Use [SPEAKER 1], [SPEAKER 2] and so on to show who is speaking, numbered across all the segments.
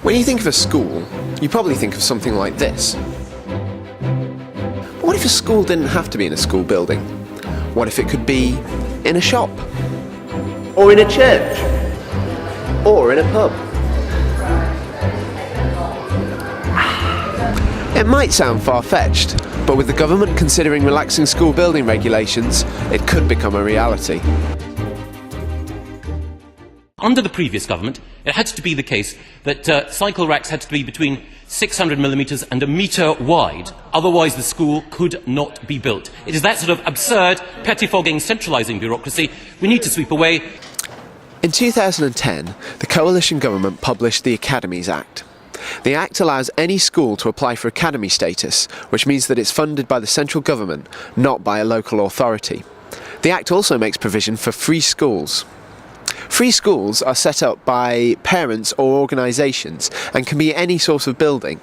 [SPEAKER 1] When you think of a school, you probably think of something like this. But what if a school didn't have to be in a school building? What if it could be in a shop? Or in a church? Or in a pub? It might sound far-fetched, but with the government considering relaxing school building regulations, it could become a reality.
[SPEAKER 2] Under the previous government, it had to be the case that cycle racks had to be between 600 millimetres and a metre wide. Otherwise, the school could not be built. It is that sort of absurd, pettifogging, centralising bureaucracy we need to sweep away.
[SPEAKER 1] In 2010, the coalition government published the Academies Act. The Act allows any school to apply for academy status, which means that it's funded by the central government, not by a local authority. The Act also makes provision for free schools. Free schools are set up by parents or organisations and can be any sort of building: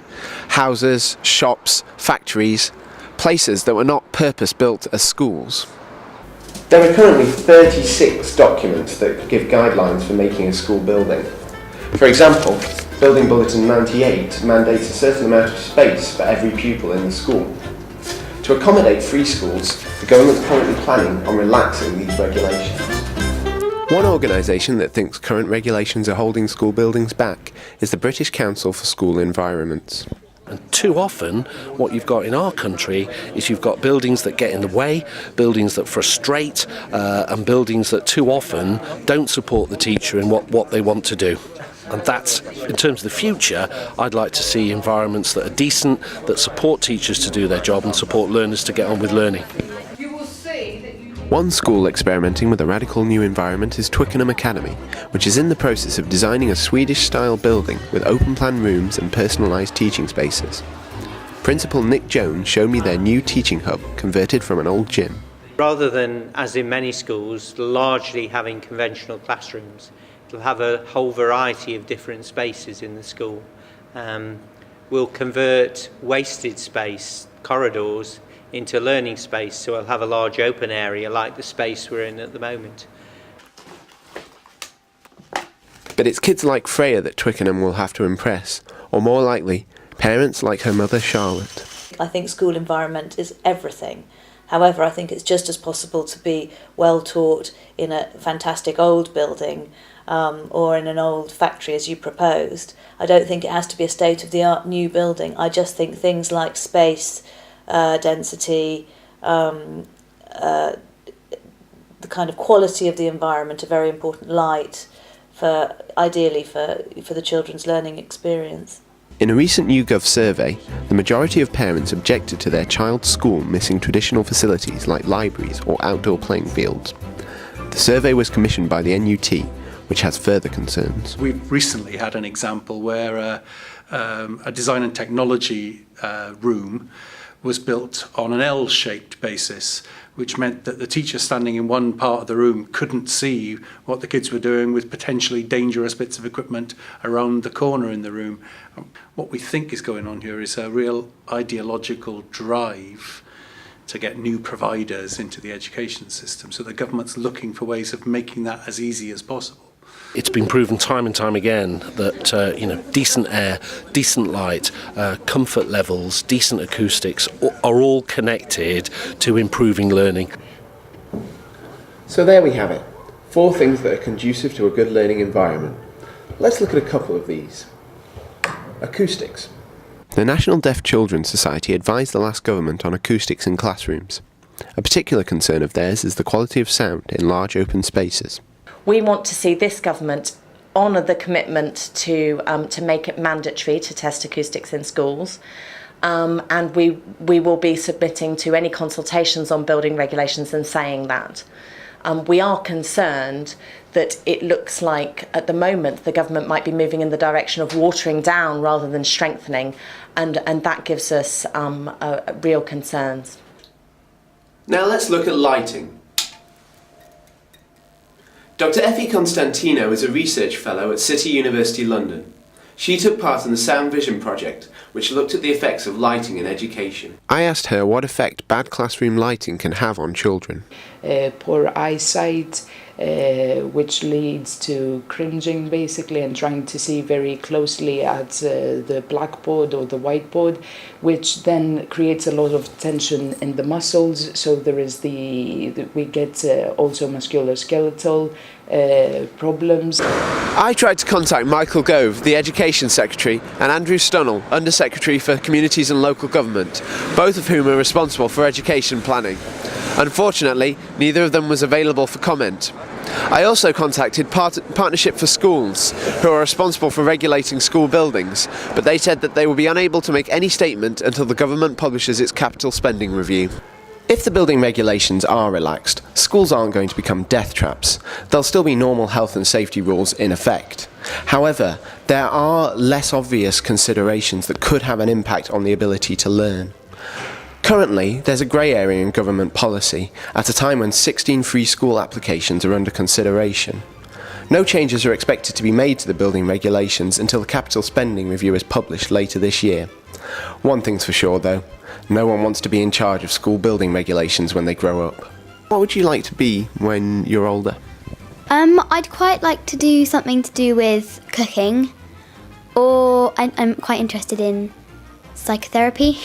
[SPEAKER 1] houses, shops, factories, places that were not purpose-built as schools. There are currently 36 documents that give guidelines for making a school building. For example, Building Bulletin 98 mandates a certain amount of space for every pupil in the school. To accommodate free schools, the government is currently planning on relaxing these regulations. One organisation that thinks current regulations are holding school buildings back is the British Council for School Environments.
[SPEAKER 3] And too often, what you've got in our country is you've got buildings that get in the way, buildings that frustrate, and buildings that too often don't support the teacher in what they want to do. And that's, in terms of the future, I'd like to see environments that are decent, that support teachers to do their job and support learners to get on with learning.
[SPEAKER 1] One school experimenting with a radical new environment is Twickenham Academy, which is in the process of designing a Swedish-style building with open-plan rooms and personalised teaching spaces. Principal Nick Jones showed me their new teaching hub, converted from an old gym.
[SPEAKER 4] Rather than, as in many schools, largely having conventional classrooms, it'll have a whole variety of different spaces in the school. We'll convert wasted space, corridors, into learning space, so we'll have a large open area like the space we're in at the moment.
[SPEAKER 1] But it's kids like Freya that Twickenham will have to impress, or more likely, parents like her mother Charlotte.
[SPEAKER 5] I think school environment is everything. However, I think it's just as possible to be well taught in a fantastic old building or in an old factory as you proposed. I don't think it has to be a state-of-the-art new building. I just think things like space, density, the kind of quality of the environment, a very important light, ideally for the children's learning experience.
[SPEAKER 1] In a recent YouGov survey, the majority of parents objected to their child's school missing traditional facilities like libraries or outdoor playing fields. The survey was commissioned by the NUT, which has further concerns.
[SPEAKER 6] We've recently had an example where a design and technology room was built on an L-shaped basis, which meant that the teacher standing in one part of the room couldn't see what the kids were doing with potentially dangerous bits of equipment around the corner in the room. What we think is going on here is a real ideological drive to get new providers into the education system. So the government's looking for ways of making that as easy as possible.
[SPEAKER 3] It's been proven time and time again that decent air, decent light, comfort levels, decent acoustics are all connected to improving learning.
[SPEAKER 1] So there we have it. 4 things that are conducive to a good learning environment. Let's look at a couple of these. Acoustics. The National Deaf Children's Society advised the last government on acoustics in classrooms. A particular concern of theirs is the quality of sound in large open spaces.
[SPEAKER 7] We want to see this government honour the commitment to make it mandatory to test acoustics in schools, and we will be submitting to any consultations on building regulations and saying that. We are concerned that it looks like at the moment the government might be moving in the direction of watering down rather than strengthening, and that gives us real concerns.
[SPEAKER 1] Now let's look at lighting. Dr. Effie Constantino is a research fellow at City University London. She took part in the Sound Vision project, which looked at the effects of lighting in education. I asked her what effect bad classroom lighting can have on children.
[SPEAKER 8] Poor eyesight, which leads to cringing basically and trying to see very closely at the blackboard or the whiteboard, which then creates a lot of tension in the muscles. So there is we get also musculoskeletal problems.
[SPEAKER 1] I tried to contact Michael Gove, the Education Secretary, and Andrew Stunnell, Under Secretary for Communities and Local Government, both of whom are responsible for education planning. Unfortunately, neither of them was available for comment. I also contacted Partnership for Schools, who are responsible for regulating school buildings, but they said that they will be unable to make any statement until the government publishes its capital spending review. If the building regulations are relaxed, schools aren't going to become death traps. There'll still be normal health and safety rules in effect. However, there are less obvious considerations that could have an impact on the ability to learn. Currently, there's a grey area in government policy at a time when 16 free school applications are under consideration. No changes are expected to be made to the building regulations until the capital spending review is published later this year. One thing's for sure though, no one wants to be in charge of school building regulations when they grow up. What would you like to be when you're older?
[SPEAKER 9] I'd quite like to do something to do with cooking, or I'm quite interested in psychotherapy.